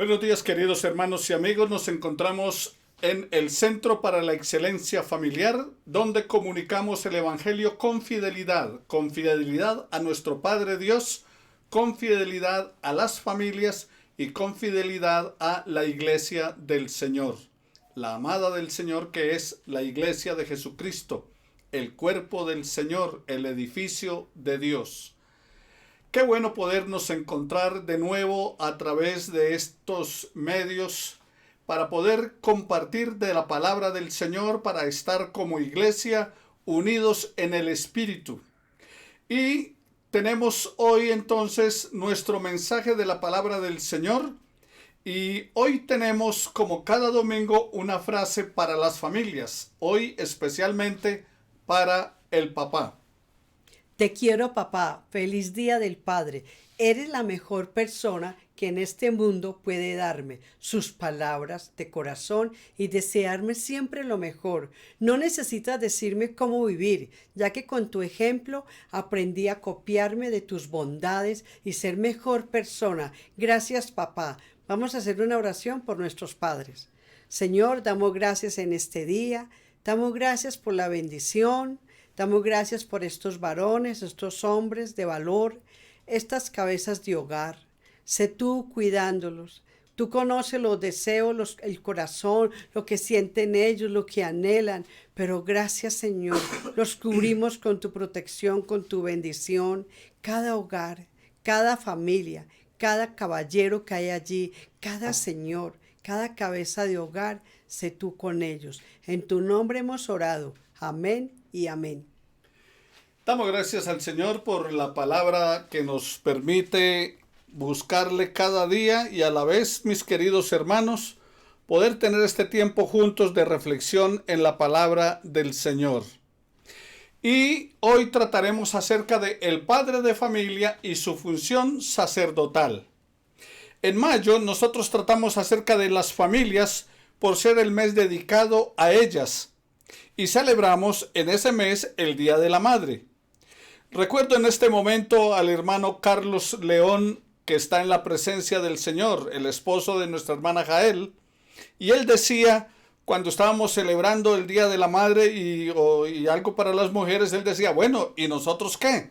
Buenos días, queridos hermanos y amigos. Nos encontramos en el Centro para la Excelencia Familiar, donde comunicamos el Evangelio con fidelidad a nuestro Padre Dios, con fidelidad a las familias y con fidelidad a la Iglesia del Señor, la amada del Señor, que es la Iglesia de Jesucristo, el cuerpo del Señor, el edificio de Dios. Qué bueno podernos encontrar de nuevo a través de estos medios para poder compartir de la palabra del Señor, para estar como iglesia unidos en el Espíritu. Y tenemos hoy entonces nuestro mensaje de la palabra del Señor. Y hoy tenemos, como cada domingo, una frase para las familias. Hoy especialmente para el papá. Te quiero, papá. Feliz Día del Padre. Eres la mejor persona que en este mundo puede darme sus palabras de corazón y desearme siempre lo mejor. No necesitas decirme cómo vivir, ya que con tu ejemplo aprendí a copiarme de tus bondades y ser mejor persona. Gracias, papá. Vamos a hacer una oración por nuestros padres. Señor, damos gracias en este día. Damos gracias por la bendición. Damos gracias por estos varones, estos hombres de valor, estas cabezas de hogar. Sé tú cuidándolos. Tú conoces los deseos, el corazón, lo que sienten ellos, lo que anhelan. Pero gracias, Señor, los cubrimos con tu protección, con tu bendición. Cada hogar, cada familia, cada caballero que hay allí, cada señor, cada cabeza de hogar, sé tú con ellos. En tu nombre hemos orado. Amén y amén. Damos gracias al Señor por la palabra que nos permite buscarle cada día y a la vez, mis queridos hermanos, poder tener este tiempo juntos de reflexión en la palabra del Señor. Y hoy trataremos acerca de el padre de familia y su función sacerdotal. En mayo nosotros tratamos acerca de las familias por ser el mes dedicado a ellas. Y celebramos en ese mes el Día de la Madre. Recuerdo en este momento al hermano Carlos León, que está en la presencia del Señor, el esposo de nuestra hermana Jael, y él decía, cuando estábamos celebrando el Día de la Madre y algo para las mujeres, él decía, bueno, ¿y nosotros qué?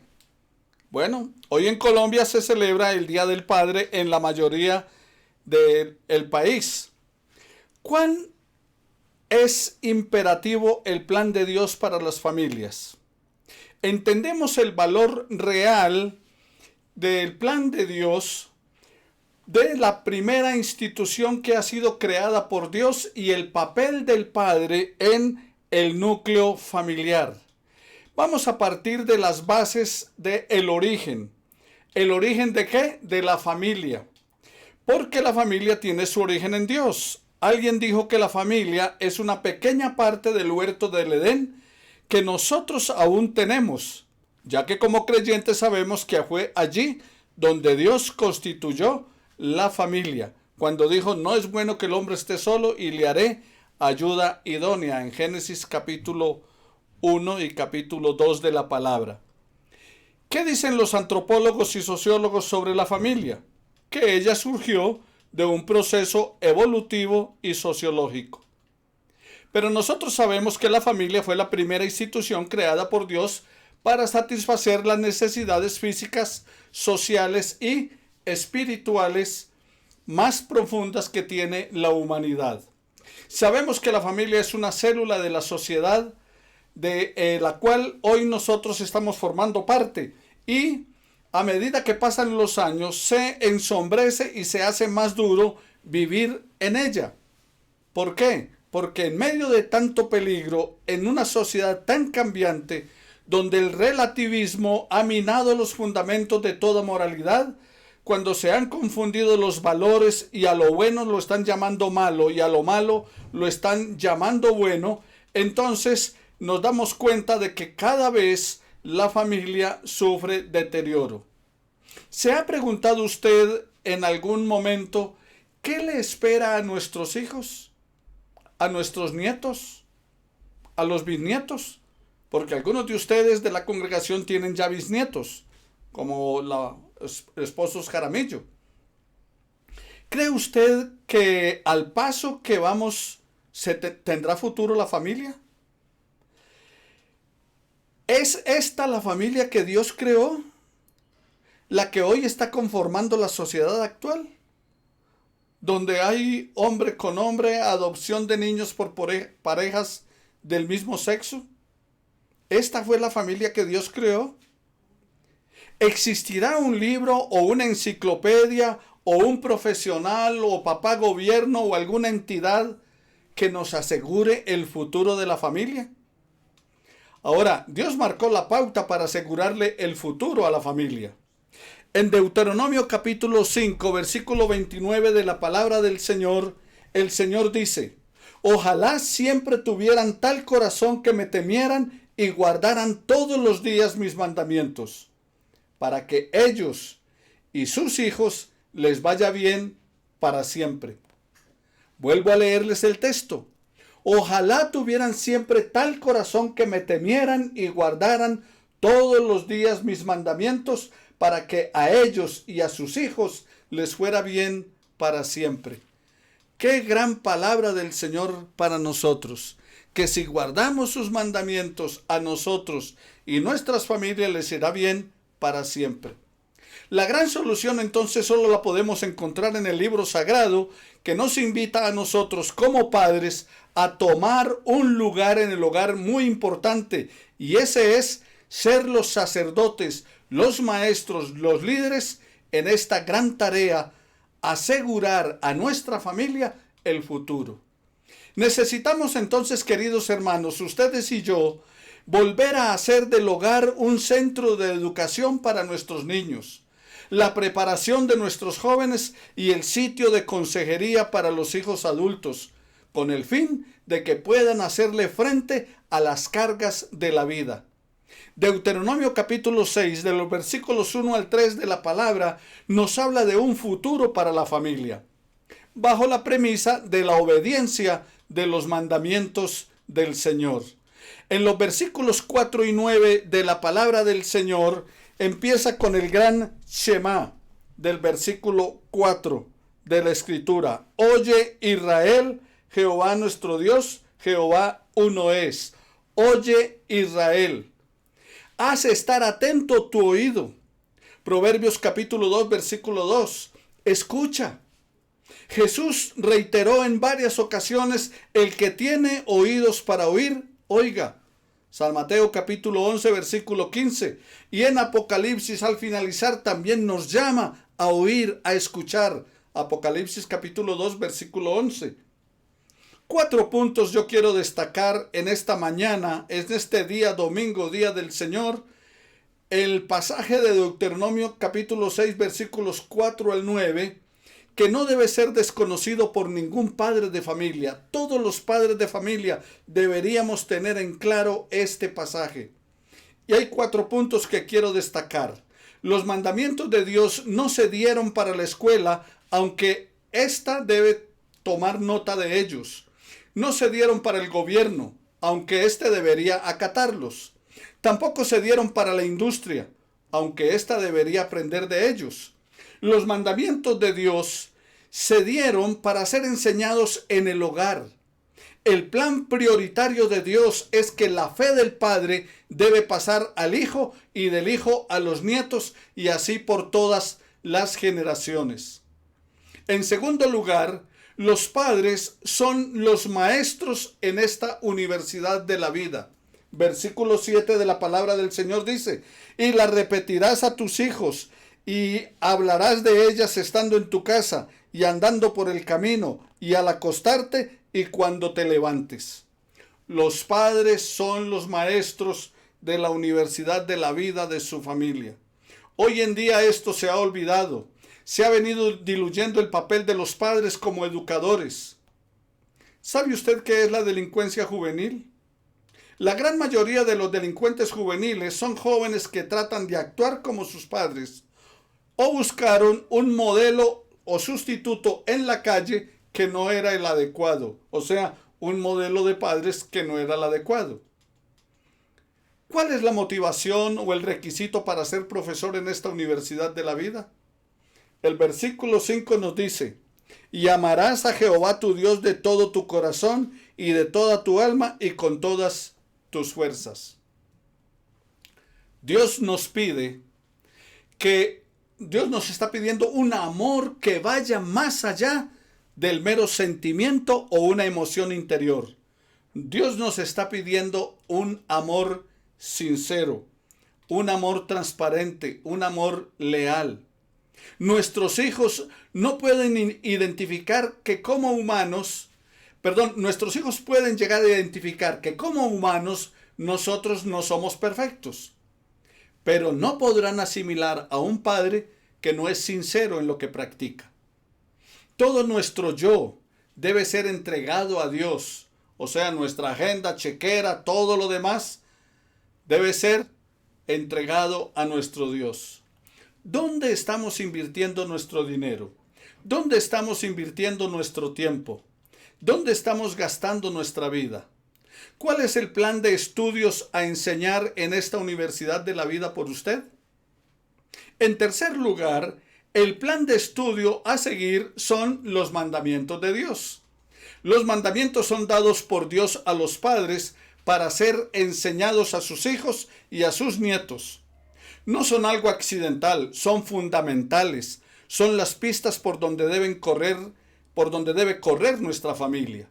Bueno, hoy en Colombia se celebra el Día del Padre en la mayoría del país. ¿Cuán es imperativo el plan de Dios para las familias? Entendemos el valor real del plan de Dios, de la primera institución que ha sido creada por Dios y el papel del padre en el núcleo familiar. Vamos a partir de las bases del origen. ¿El origen de qué? De la familia. Porque la familia tiene su origen en Dios. Alguien dijo que la familia es una pequeña parte del huerto del Edén que nosotros aún tenemos, ya que como creyentes sabemos que fue allí donde Dios constituyó la familia, cuando dijo, no es bueno que el hombre esté solo y le haré ayuda idónea, en Génesis capítulo 1 y capítulo 2 de la palabra. ¿Qué dicen los antropólogos y sociólogos sobre la familia? Que ella surgió de un proceso evolutivo y sociológico. Pero nosotros sabemos que la familia fue la primera institución creada por Dios para satisfacer las necesidades físicas, sociales y espirituales más profundas que tiene la humanidad. Sabemos que la familia es una célula de la sociedad de la cual hoy nosotros estamos formando parte y a medida que pasan los años se ensombrece y se hace más duro vivir en ella. ¿Por qué? Porque en medio de tanto peligro, en una sociedad tan cambiante, donde el relativismo ha minado los fundamentos de toda moralidad, cuando se han confundido los valores y a lo bueno lo están llamando malo y a lo malo lo están llamando bueno, entonces nos damos cuenta de que cada vez la familia sufre deterioro. ¿Se ha preguntado usted en algún momento qué le espera a nuestros hijos? ¿A nuestros nietos? ¿A los bisnietos? Porque algunos de ustedes de la congregación tienen ya bisnietos, como los esposos Jaramillo. ¿Cree usted que al paso que vamos tendrá futuro la familia? ¿Es esta la familia que Dios creó? ¿La que hoy está conformando la sociedad actual? Donde hay hombre con hombre, adopción de niños por parejas del mismo sexo. ¿Esta fue la familia que Dios creó? ¿Existirá un libro o una enciclopedia o un profesional o papá gobierno o alguna entidad que nos asegure el futuro de la familia? Ahora, Dios marcó la pauta para asegurarle el futuro a la familia. En Deuteronomio capítulo 5, versículo 29 de la palabra del Señor, el Señor dice: ojalá siempre tuvieran tal corazón que me temieran y guardaran todos los días mis mandamientos, para que ellos y sus hijos les vaya bien para siempre. Vuelvo a leerles el texto. Ojalá tuvieran siempre tal corazón que me temieran y guardaran todos los días mis mandamientos, para que a ellos y a sus hijos les fuera bien para siempre. Qué gran palabra del Señor para nosotros, que si guardamos sus mandamientos, a nosotros y nuestras familias les irá bien para siempre. La gran solución entonces solo la podemos encontrar en el libro sagrado, que nos invita a nosotros como padres a tomar un lugar en el hogar muy importante, y ese es ser los sacerdotes, los maestros, los líderes en esta gran tarea, asegurar a nuestra familia el futuro. Necesitamos entonces, queridos hermanos, ustedes y yo, volver a hacer del hogar un centro de educación para nuestros niños, la preparación de nuestros jóvenes y el sitio de consejería para los hijos adultos, con el fin de que puedan hacerle frente a las cargas de la vida. Deuteronomio capítulo 6, de los versículos 1 al 3 de la palabra, nos habla de un futuro para la familia, bajo la premisa de la obediencia de los mandamientos del Señor. En los versículos 4 y 9 de la palabra del Señor, empieza con el gran Shema del versículo 4 de la Escritura. Oye Israel, Jehová nuestro Dios, Jehová uno es. Oye Israel. Haz estar atento tu oído. Proverbios capítulo 2, versículo 2. Escucha. Jesús reiteró en varias ocasiones: el que tiene oídos para oír, oiga. San Mateo capítulo 11, versículo 15. Y en Apocalipsis, al finalizar, también nos llama a oír, a escuchar. Apocalipsis capítulo 2, versículo 11. 4 puntos yo quiero destacar en esta mañana, en este día domingo, día del Señor. El pasaje de Deuteronomio capítulo 6, versículos 4 al 9, que no debe ser desconocido por ningún padre de familia. Todos los padres de familia deberíamos tener en claro este pasaje. Y hay 4 puntos que quiero destacar. Los mandamientos de Dios no se dieron para la escuela, aunque ésta debe tomar nota de ellos. No se dieron para el gobierno, aunque éste debería acatarlos. Tampoco se dieron para la industria, aunque ésta debería aprender de ellos. Los mandamientos de Dios se dieron para ser enseñados en el hogar. El plan prioritario de Dios es que la fe del Padre debe pasar al Hijo y del Hijo a los nietos, y así por todas las generaciones. En segundo lugar, los padres son los maestros en esta universidad de la vida. Versículo 7 de la palabra del Señor dice: y la repetirás a tus hijos, y hablarás de ellas estando en tu casa, y andando por el camino, y al acostarte, y cuando te levantes. Los padres son los maestros de la universidad de la vida de su familia. Hoy en día esto se ha olvidado. Se ha venido diluyendo el papel de los padres como educadores. ¿Sabe usted qué es la delincuencia juvenil? La gran mayoría de los delincuentes juveniles son jóvenes que tratan de actuar como sus padres, o buscaron un modelo o sustituto en la calle que no era el adecuado, o sea, un modelo de padres que no era el adecuado. ¿Cuál es la motivación o el requisito para ser profesor en esta universidad de la vida? El versículo 5 nos dice: Y amarás a Jehová tu Dios de todo tu corazón y de toda tu alma y con todas tus fuerzas. Dios nos está pidiendo un amor que vaya más allá del mero sentimiento o una emoción interior. Dios nos está pidiendo un amor sincero, un amor transparente, un amor leal. Nuestros hijos no pueden identificar que como humanos, nuestros hijos pueden llegar a identificar que como humanos nosotros no somos perfectos, pero no podrán asimilar a un padre que no es sincero en lo que practica. Todo nuestro yo debe ser entregado a Dios, o sea, nuestra agenda, chequera, todo lo demás debe ser entregado a nuestro Dios. ¿Dónde estamos invirtiendo nuestro dinero? ¿Dónde estamos invirtiendo nuestro tiempo? ¿Dónde estamos gastando nuestra vida? ¿Cuál es el plan de estudios a enseñar en esta universidad de la vida por usted? En tercer lugar, el plan de estudio a seguir son los mandamientos de Dios. Los mandamientos son dados por Dios a los padres para ser enseñados a sus hijos y a sus nietos. No son algo accidental, son fundamentales, son las pistas por donde debe correr nuestra familia.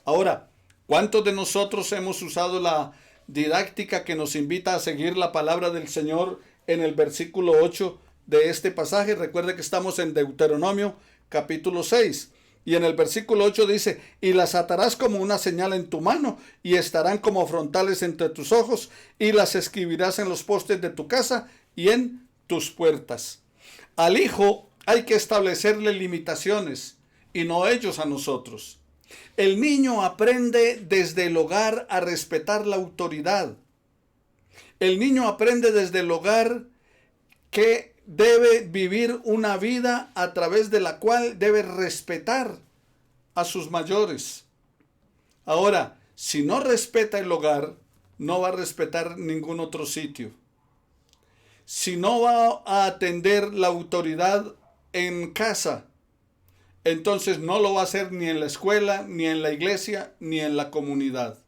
Ahora, ¿cuántos de nosotros hemos usado la didáctica que nos invita a seguir la palabra del Señor en el versículo 8 de este pasaje? Recuerde que estamos en Deuteronomio capítulo 6. Y en el versículo 8 dice, y las atarás como una señal en tu mano, y estarán como frontales entre tus ojos, y las escribirás en los postes de tu casa y en tus puertas. Al hijo hay que establecerle limitaciones, y no ellos a nosotros. El niño aprende desde el hogar a respetar la autoridad. El niño aprende desde el hogar que debe vivir una vida a través de la cual debe respetar a sus mayores. Ahora, si no respeta el hogar, no va a respetar ningún otro sitio. Si no va a atender la autoridad en casa, entonces no lo va a hacer ni en la escuela, ni en la iglesia, ni en la comunidad.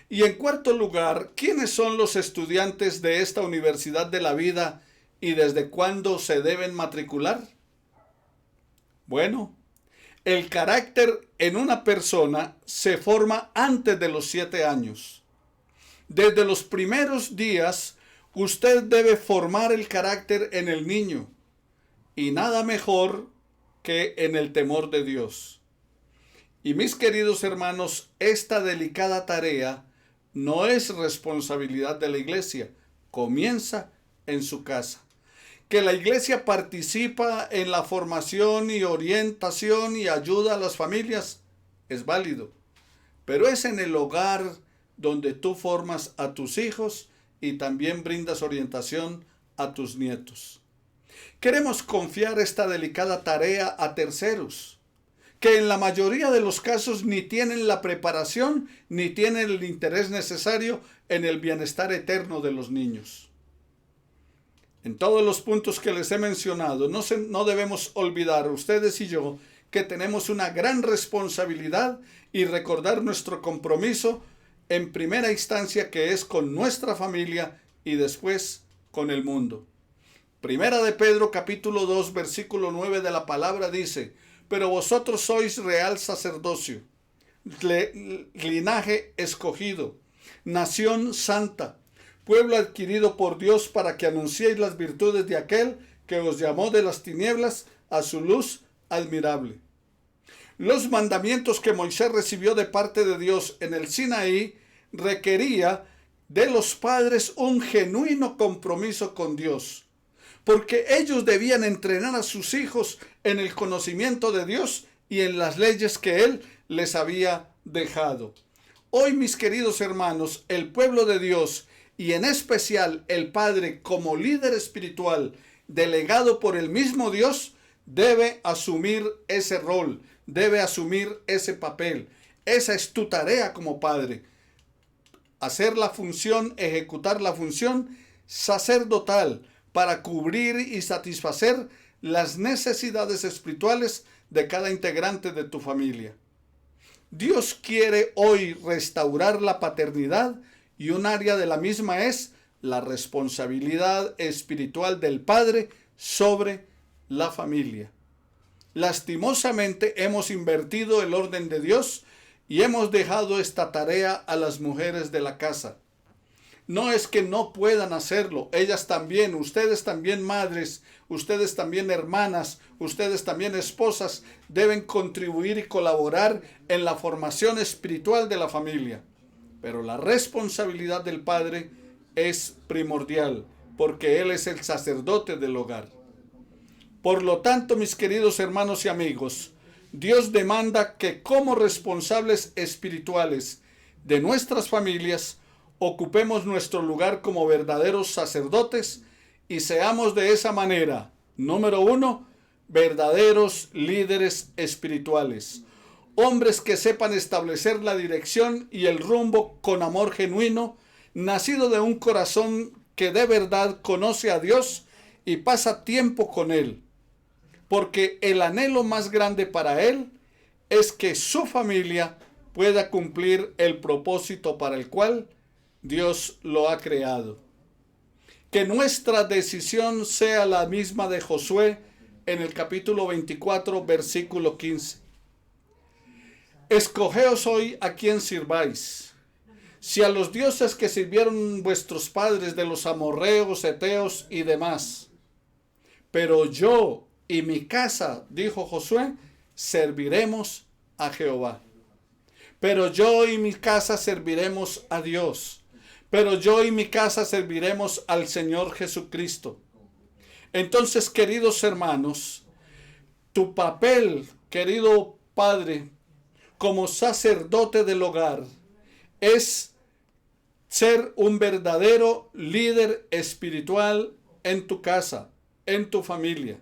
Y en cuarto lugar, ¿quiénes son los estudiantes de esta universidad de la vida y desde cuándo se deben matricular? Bueno, el carácter en una persona se forma antes de los 7 años. Desde los primeros días, usted debe formar el carácter en el niño, y nada mejor que en el temor de Dios. Y mis queridos hermanos, esta delicada tarea no es responsabilidad de la iglesia, comienza en su casa. Que la iglesia participa en la formación y orientación y ayuda a las familias es válido, pero es en el hogar donde tú formas a tus hijos y también brindas orientación a tus nietos. Queremos confiar esta delicada tarea a terceros, que en la mayoría de los casos ni tienen la preparación ni tienen el interés necesario en el bienestar eterno de los niños. En todos los puntos que les he mencionado, no debemos olvidar, ustedes y yo, que tenemos una gran responsabilidad y recordar nuestro compromiso en primera instancia, que es con nuestra familia y después con el mundo. Primera de Pedro capítulo 2 versículo 9 de la palabra dice, pero vosotros sois real sacerdocio, linaje escogido, nación santa, pueblo adquirido por Dios para que anunciéis las virtudes de aquel que os llamó de las tinieblas a su luz admirable. Los mandamientos que Moisés recibió de parte de Dios en el Sinaí requería de los padres un genuino compromiso con Dios, porque ellos debían entrenar a sus hijos en el conocimiento de Dios y en las leyes que Él les había dejado. Hoy, mis queridos hermanos, el pueblo de Dios y en especial el padre como líder espiritual delegado por el mismo Dios debe asumir ese rol, debe asumir ese papel. Esa es tu tarea como padre. Hacer la función, ejecutar la función sacerdotal para cubrir y satisfacer las necesidades espirituales de cada integrante de tu familia. Dios quiere hoy restaurar la paternidad y un área de la misma es la responsabilidad espiritual del padre sobre la familia. Lastimosamente hemos invertido el orden de Dios y hemos dejado esta tarea a las mujeres de la casa. No es que no puedan hacerlo, ellas también, ustedes también madres, ustedes también hermanas, ustedes también esposas, deben contribuir y colaborar en la formación espiritual de la familia. Pero la responsabilidad del padre es primordial, porque él es el sacerdote del hogar. Por lo tanto, mis queridos hermanos y amigos, Dios demanda que como responsables espirituales de nuestras familias, ocupemos nuestro lugar como verdaderos sacerdotes y seamos de esa manera, número 1, verdaderos líderes espirituales. Hombres que sepan establecer la dirección y el rumbo con amor genuino, nacido de un corazón que de verdad conoce a Dios y pasa tiempo con Él. Porque el anhelo más grande para Él es que su familia pueda cumplir el propósito para el cual Dios lo ha creado. Que nuestra decisión sea la misma de Josué en el capítulo 24, versículo 15. Escogeos hoy a quien sirváis. Si a los dioses que sirvieron vuestros padres de los amorreos, heteos y demás. Pero yo y mi casa, dijo Josué, serviremos a Jehová. Pero yo y mi casa serviremos a Dios. Pero yo y mi casa serviremos al Señor Jesucristo. Entonces, queridos hermanos, tu papel, querido padre, como sacerdote del hogar, es ser un verdadero líder espiritual en tu casa, en tu familia.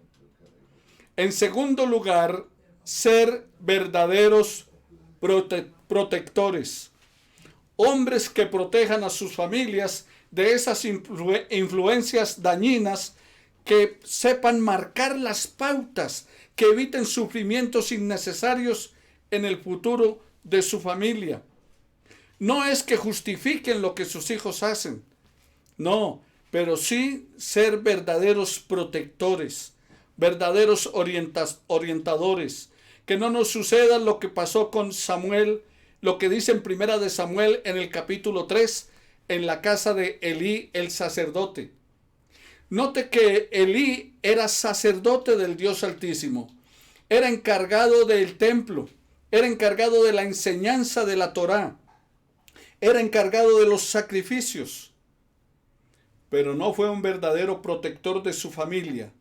En segundo lugar, ser verdaderos protectores. Hombres que protejan a sus familias de esas influencias dañinas, que sepan marcar las pautas, que eviten sufrimientos innecesarios en el futuro de su familia. No es que justifiquen lo que sus hijos hacen, no, pero sí ser verdaderos protectores, verdaderos orientadores, que no nos suceda lo que pasó con Samuel, lo que dice en Primera de Samuel en el capítulo 3, en la casa de Elí el sacerdote. Note que Elí era sacerdote del Dios Altísimo, era encargado del templo, era encargado de la enseñanza de la Torá, era encargado de los sacrificios, pero no fue un verdadero protector de su familia,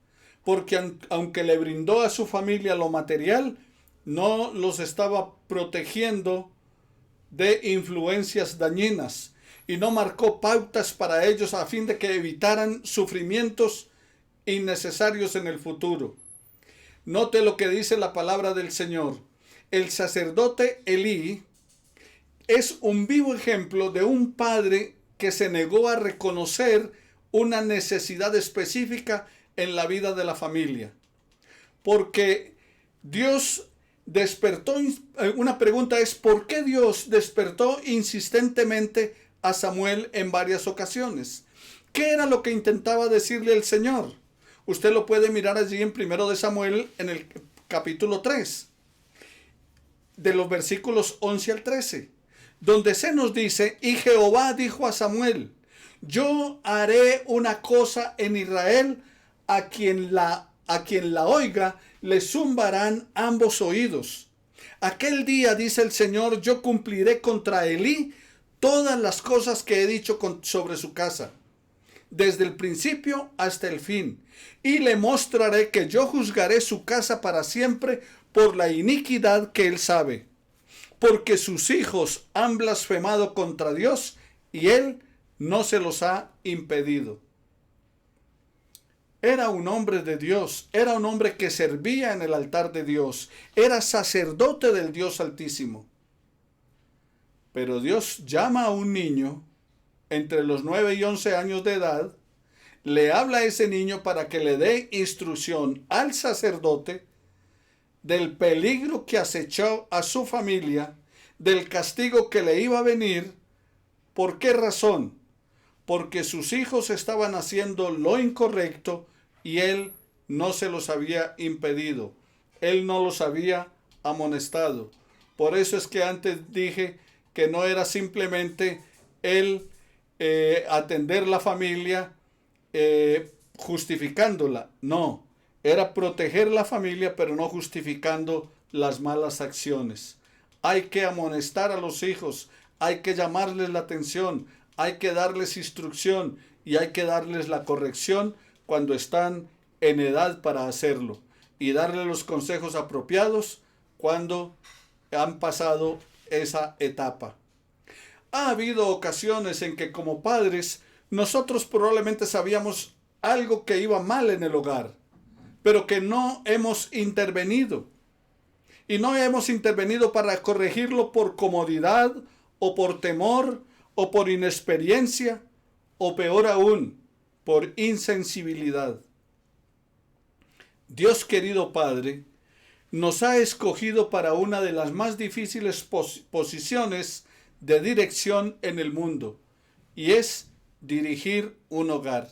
porque aunque le brindó a su familia lo material, no los estaba protegiendo de influencias dañinas y no marcó pautas para ellos a fin de que evitaran sufrimientos innecesarios en el futuro. Note lo que dice la palabra del Señor. El sacerdote Elí es un vivo ejemplo de un padre que se negó a reconocer una necesidad específica en la vida de la familia. Porque Dios despertó, una pregunta es, ¿por qué Dios despertó insistentemente a Samuel en varias ocasiones? ¿Qué era lo que intentaba decirle el Señor? Usted lo puede mirar allí en 1 de Samuel, en el capítulo 3, de los versículos 11 al 13, donde se nos dice, y Jehová dijo a Samuel, yo haré una cosa en Israel, a quien la oiga, le zumbarán ambos oídos. Aquel día, dice el Señor, yo cumpliré contra Elí todas las cosas que he dicho sobre su casa, desde el principio hasta el fin, y le mostraré que yo juzgaré su casa para siempre por la iniquidad que él sabe, porque sus hijos han blasfemado contra Dios y él no se los ha impedido. Era un hombre de Dios, era un hombre que servía en el altar de Dios, era sacerdote del Dios Altísimo. Pero Dios llama a un niño entre los 9 y 11 años de edad le habla a ese niño para que le dé instrucción al sacerdote del peligro que acechó a su familia, del castigo que le iba a venir. ¿Por qué razón? Porque sus hijos estaban haciendo lo incorrecto y él no se los había impedido. Él no los había amonestado. Por eso es que antes dije que no era simplemente el atender la familia justificándola. No, era proteger la familia, pero no justificando las malas acciones. Hay que amonestar a los hijos, hay que llamarles la atención, hay que darles instrucción y hay que darles la corrección cuando están en edad para hacerlo, y darles los consejos apropiados cuando han pasado esa etapa. Ha habido ocasiones en que como padres nosotros probablemente sabíamos algo que iba mal en el hogar, pero que no hemos intervenido. Y no hemos intervenido para corregirlo por comodidad o por temor o por inexperiencia o peor aún, por insensibilidad. Dios querido Padre nos ha escogido para una de las más difíciles posiciones de dirección en el mundo, y es dirigir un hogar.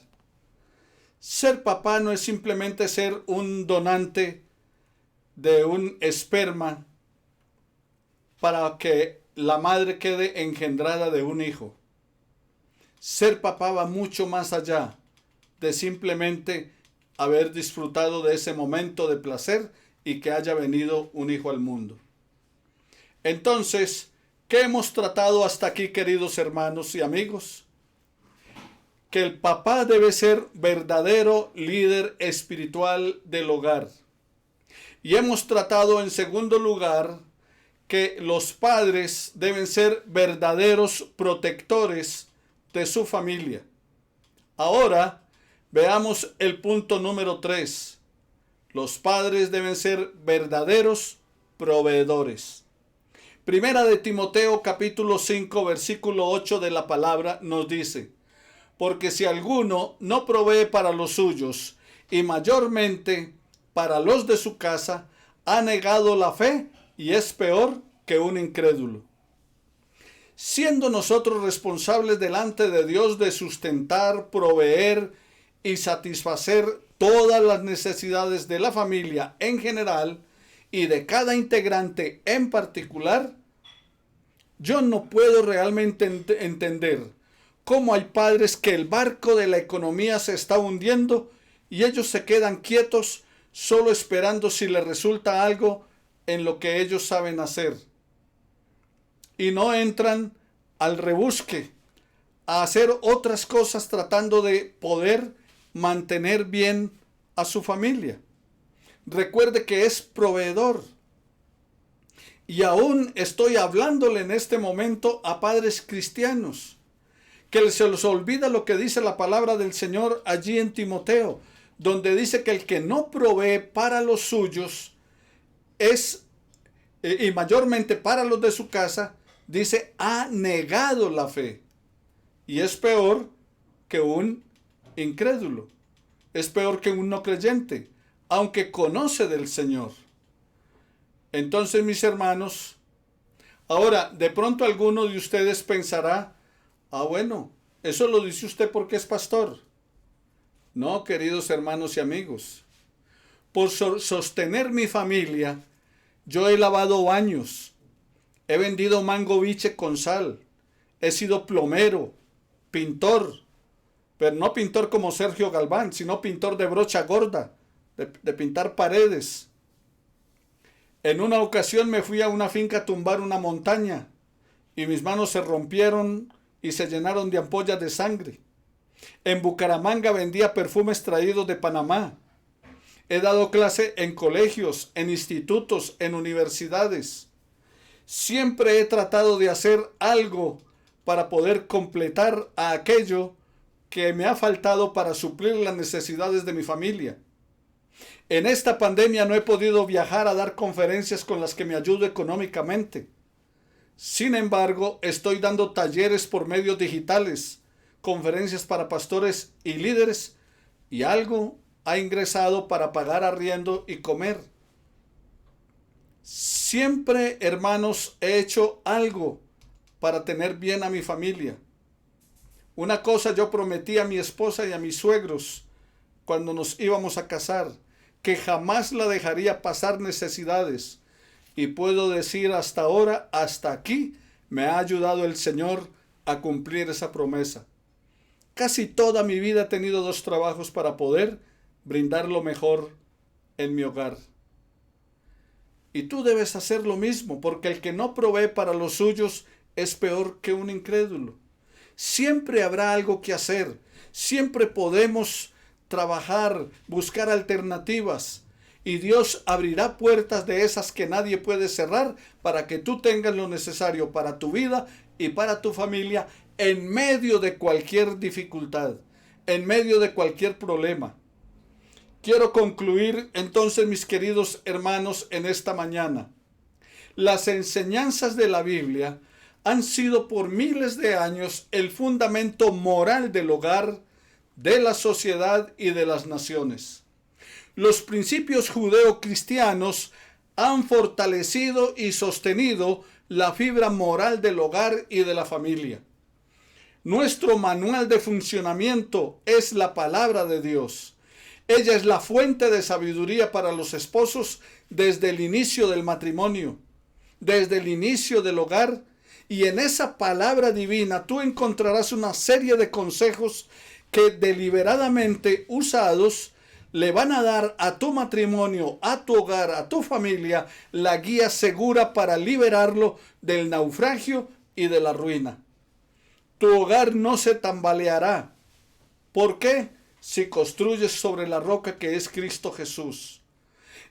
Ser papá no es simplemente ser un donante de un esperma para que la madre quede engendrada de un hijo. Ser papá va mucho más allá de simplemente haber disfrutado de ese momento de placer y que haya venido un hijo al mundo. Entonces, ¿qué hemos tratado hasta aquí, queridos hermanos y amigos? Que el papá debe ser verdadero líder espiritual del hogar. Y hemos tratado en segundo lugar que los padres deben ser verdaderos protectores de su familia. Ahora veamos el punto número 3. Los padres deben ser verdaderos proveedores. Primera de Timoteo capítulo 5 versículo 8 de la palabra nos dice: porque si alguno no provee para los suyos y mayormente para los de su casa, ha negado la fe y es peor que un incrédulo. Siendo nosotros responsables delante de Dios de sustentar, proveer y satisfacer todas las necesidades de la familia en general y de cada integrante en particular, yo no puedo realmente entender cómo hay padres que el barco de la economía se está hundiendo y ellos se quedan quietos solo esperando si les resulta algo en lo que ellos saben hacer. Y no entran al rebusque, a hacer otras cosas tratando de poder mantener bien a su familia. Recuerde que es proveedor. Y aún estoy hablándole en este momento a padres cristianos, que se les olvida lo que dice la palabra del Señor allí en Timoteo, donde dice que el que no provee para los suyos es, y mayormente para los de su casa, dice, ha negado la fe. Y es peor que un incrédulo. Es peor que un no creyente, aunque conoce del Señor. Entonces, mis hermanos, ahora, de pronto alguno de ustedes pensará, bueno, eso lo dice usted porque es pastor. No, queridos hermanos y amigos. Por sostener mi familia, yo he lavado baños, he vendido mango biche con sal, he sido plomero, pintor, pero no pintor como Sergio Galván, sino pintor de brocha gorda, de pintar paredes. En una ocasión me fui a una finca a tumbar una montaña y mis manos se rompieron y se llenaron de ampollas de sangre. En Bucaramanga vendía perfumes traídos de Panamá. He dado clase en colegios, en institutos, en universidades. Siempre he tratado de hacer algo para poder completar a aquello que me ha faltado para suplir las necesidades de mi familia. En esta pandemia no he podido viajar a dar conferencias con las que me ayudo económicamente. Sin embargo, estoy dando talleres por medios digitales, conferencias para pastores y líderes y algo ha ingresado para pagar arriendo y comer. Siempre, hermanos, he hecho algo para tener bien a mi familia. Una cosa yo prometí a mi esposa y a mis suegros cuando nos íbamos a casar, que jamás la dejaría pasar necesidades. Y puedo decir hasta ahora, hasta aquí, me ha ayudado el Señor a cumplir esa promesa. Casi toda mi vida he tenido 2 trabajos para poder brindar lo mejor en mi hogar. Y tú debes hacer lo mismo, porque el que no provee para los suyos es peor que un incrédulo. Siempre habrá algo que hacer, siempre podemos trabajar, buscar alternativas, y Dios abrirá puertas de esas que nadie puede cerrar para que tú tengas lo necesario para tu vida y para tu familia en medio de cualquier dificultad, en medio de cualquier problema. Quiero concluir entonces, mis queridos hermanos, en esta mañana. Las enseñanzas de la Biblia han sido por miles de años el fundamento moral del hogar, de la sociedad y de las naciones. Los principios judeo-cristianos han fortalecido y sostenido la fibra moral del hogar y de la familia. Nuestro manual de funcionamiento es la palabra de Dios. Ella es la fuente de sabiduría para los esposos desde el inicio del matrimonio, desde el inicio del hogar, y en esa palabra divina tú encontrarás una serie de consejos que deliberadamente usados le van a dar a tu matrimonio, a tu hogar, a tu familia, la guía segura para liberarlo del naufragio y de la ruina. Tu hogar no se tambaleará. ¿Por qué? Si construyes sobre la roca que es Cristo Jesús.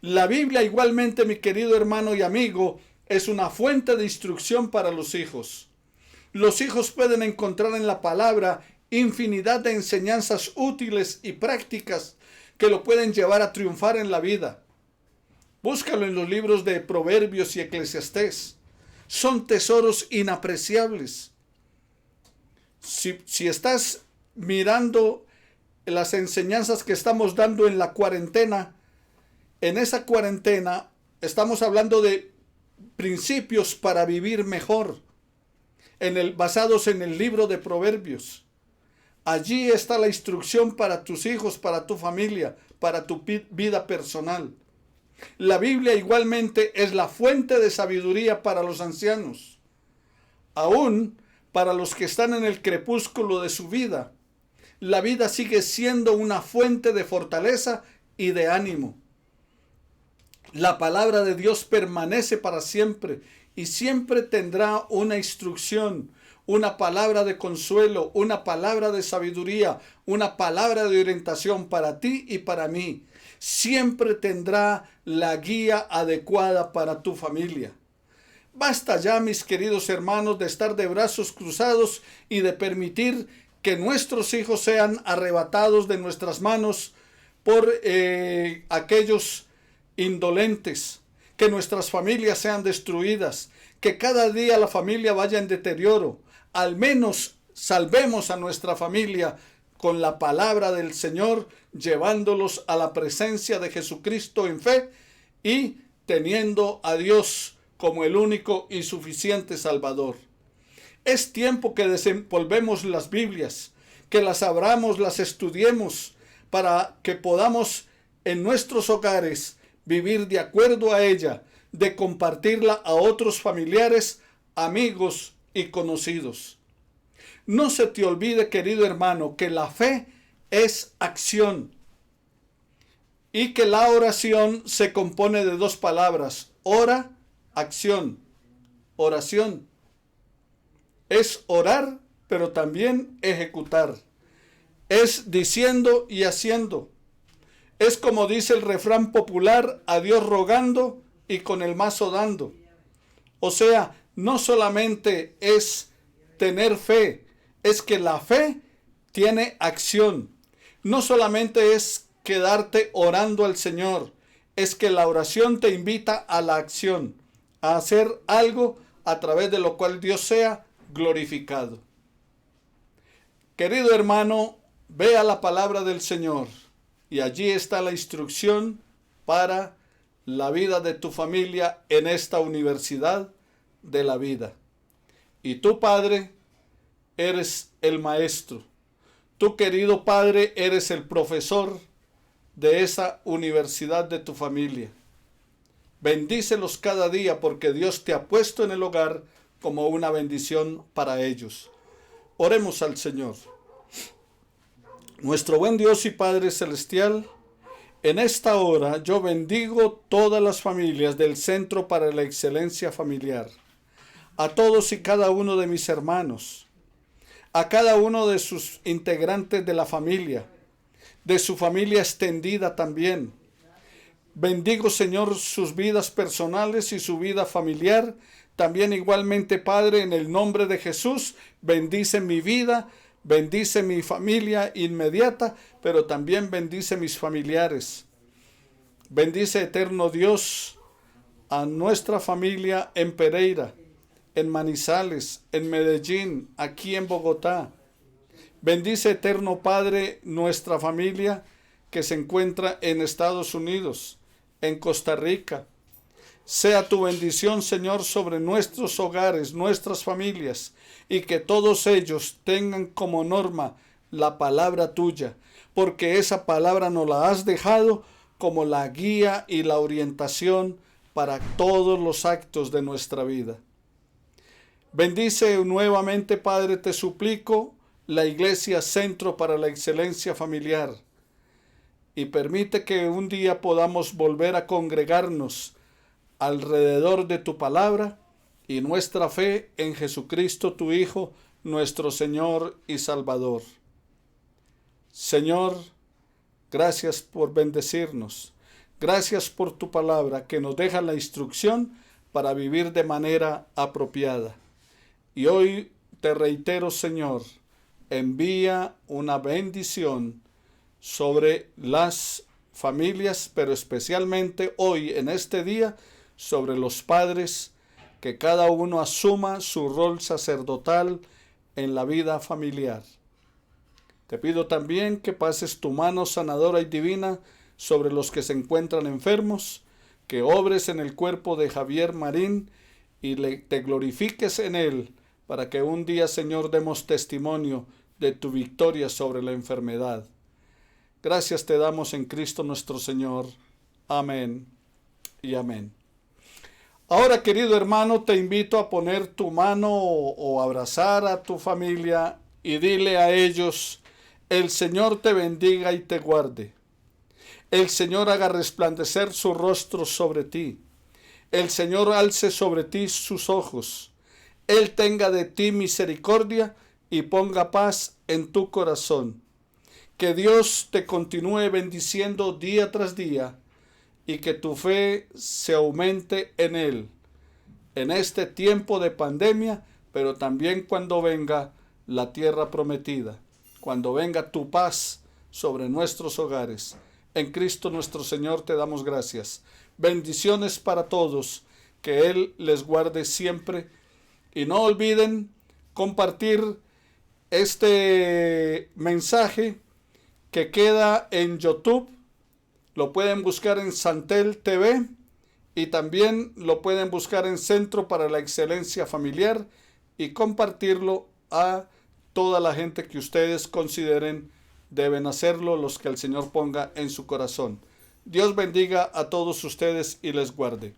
La Biblia igualmente, mi querido hermano y amigo, es una fuente de instrucción para los hijos. Los hijos pueden encontrar en la palabra infinidad de enseñanzas útiles y prácticas que lo pueden llevar a triunfar en la vida. Búscalo en los libros de Proverbios y Eclesiastés. Son tesoros inapreciables. Si estás mirando las enseñanzas que estamos dando en la cuarentena, en esa cuarentena estamos hablando de principios para vivir mejor, basados en el libro de Proverbios. Allí está la instrucción para tus hijos, para tu familia, para tu vida personal. La Biblia igualmente es la fuente de sabiduría para los ancianos, aún para los que están en el crepúsculo de su vida. La vida sigue siendo una fuente de fortaleza y de ánimo. La palabra de Dios permanece para siempre y siempre tendrá una instrucción, una palabra de consuelo, una palabra de sabiduría, una palabra de orientación para ti y para mí. Siempre tendrá la guía adecuada para tu familia. Basta ya, mis queridos hermanos, de estar de brazos cruzados y de permitir que nuestros hijos sean arrebatados de nuestras manos por aquellos indolentes, que nuestras familias sean destruidas, que cada día la familia vaya en deterioro. Al menos salvemos a nuestra familia con la palabra del Señor, llevándolos a la presencia de Jesucristo en fe y teniendo a Dios como el único y suficiente Salvador. Es tiempo que desempolvemos las Biblias, que las abramos, las estudiemos, para que podamos en nuestros hogares vivir de acuerdo a ella, de compartirla a otros familiares, amigos y conocidos. No se te olvide, querido hermano, que la fe es acción y que la oración se compone de 2 palabras: ora, acción, oración. Es orar, pero también ejecutar. Es diciendo y haciendo. Es como dice el refrán popular: a Dios rogando y con el mazo dando. O sea, no solamente es tener fe, es que la fe tiene acción. No solamente es quedarte orando al Señor, es que la oración te invita a la acción, a hacer algo a través de lo cual Dios sea glorificado. Querido hermano, vea la palabra del Señor. Y allí está la instrucción para la vida de tu familia en esta universidad de la vida. Y tú, Padre, eres el maestro. Tú, querido Padre, eres el profesor de esa universidad de tu familia. Bendícelos cada día porque Dios te ha puesto en el hogar como una bendición para ellos. Oremos al Señor. Nuestro buen Dios y Padre Celestial, en esta hora yo bendigo todas las familias del Centro para la Excelencia Familiar, a todos y cada uno de mis hermanos, a cada uno de sus integrantes de la familia, de su familia extendida también. Bendigo, Señor, sus vidas personales y su vida familiar. También igualmente, Padre, en el nombre de Jesús, bendice mi vida, bendice mi familia inmediata, pero también bendice mis familiares. Bendice, eterno Dios, a nuestra familia en Pereira, en Manizales, en Medellín, aquí en Bogotá. Bendice, eterno Padre, nuestra familia que se encuentra en Estados Unidos, en Costa Rica. Sea tu bendición, Señor, sobre nuestros hogares, nuestras familias, y que todos ellos tengan como norma la palabra tuya, porque esa palabra nos la has dejado como la guía y la orientación para todos los actos de nuestra vida. Bendice nuevamente, Padre, te suplico, la Iglesia Centro para la Excelencia Familiar, y permite que un día podamos volver a congregarnos alrededor de tu palabra y nuestra fe en Jesucristo, tu Hijo, nuestro Señor y Salvador. Señor, gracias por bendecirnos. Gracias por tu palabra que nos deja la instrucción para vivir de manera apropiada. Y hoy te reitero, Señor, envía una bendición sobre las familias, pero especialmente hoy, en este día, sobre los padres, que cada uno asuma su rol sacerdotal en la vida familiar. Te pido también que pases tu mano sanadora y divina sobre los que se encuentran enfermos, que obres en el cuerpo de Javier Marín y te glorifiques en él, para que un día, Señor, demos testimonio de tu victoria sobre la enfermedad. Gracias te damos en Cristo nuestro Señor. Amén y amén. Ahora, querido hermano, te invito a poner tu mano o abrazar a tu familia y dile a ellos: el Señor te bendiga y te guarde. El Señor haga resplandecer su rostro sobre ti. El Señor alce sobre ti sus ojos. Él tenga de ti misericordia y ponga paz en tu corazón. Que Dios te continúe bendiciendo día tras día y que tu fe se aumente en Él, en este tiempo de pandemia, pero también cuando venga la tierra prometida, cuando venga tu paz sobre nuestros hogares. En Cristo nuestro Señor te damos gracias. Bendiciones para todos, que Él les guarde siempre. Y no olviden compartir este mensaje que queda en YouTube. Lo pueden buscar en Santel TV y también lo pueden buscar en Centro para la Excelencia Familiar y compartirlo a toda la gente que ustedes consideren deben hacerlo, los que el Señor ponga en su corazón. Dios bendiga a todos ustedes y les guarde.